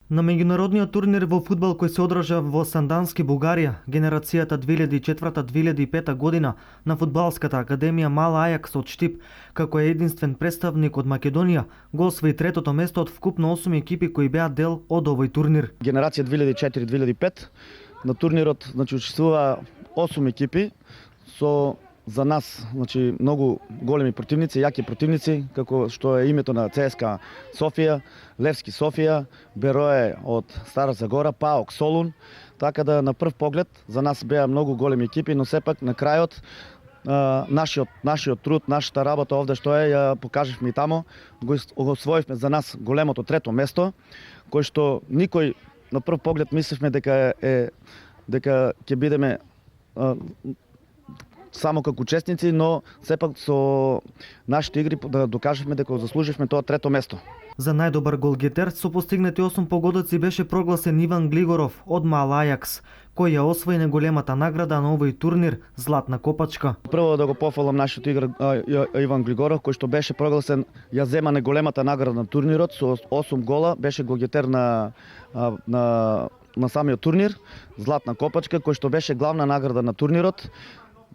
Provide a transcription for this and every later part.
На меѓународниот турнир во фудбал кој се одржа во Сандански, Бугарија, генерацијата 2004-2005 година на фудбалската академија Мал Ајакс од Штип, како е единствен представник од Македонија, го освои третото место од вкупно 8 екипи кои беа дел од овој турнир. Генерација 2004-2005 на турнирот учествува 8 екипи со за нас многу големи противници, јаки противници, како што е името на ЦСКА Софија, Левски Софија, Берое од Стара Загора, ПАОК Солун. Така да на прв поглед за нас беа многу големи екипи, но сепак на крајот нашиот труд, нашата работа овде што е, ја покажавме и тамо, го освоивме за нас големото трето место, кој што никој на прв поглед мислевме дека ќе бидеме само како учесници, но сепак со нашите игри да докажавме дека заслуживме тоа трето место. За најдобар голгетер со постигнати 8 погодоци беше прогласен Иван Глигоров од Мал Ајакс, кој ја освои најголемата награда на овој турнир – Златна копачка. Прво да го пофалам нашиот играч Иван Глигоров, кој што беше прогласен, ја зема најголемата награда на турнирот со 8 гола, беше голгетер на самиот турнир, Златна копачка, кој што беше главна награда на турнирот.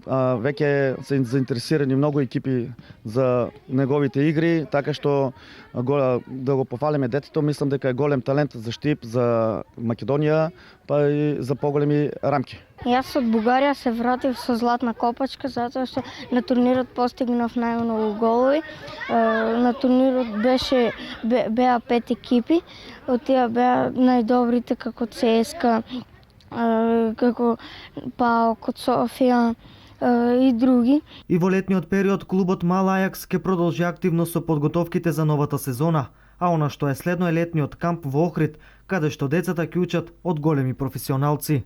Веќе се заинтересирани многу екипи за неговите игри, така што да го пофалиме детето, мислам дека е голем талент за Штип, за Македонија, па и за поголеми рамки. Јас од Бугарија се вратив со Златна копачка затоа што на турнирот постигнав најмногу голови. На турнирот беа 5 екипи, од тие беа најдобрите како ЦСКА, како ПАОК од Софија и други. И во летниот период клубот Мал Ајакс ќе продолжи активно со подготовките за новата сезона, а она што е следно е летниот камп во Охрид, каде што децата ќе учат од големи професионалци.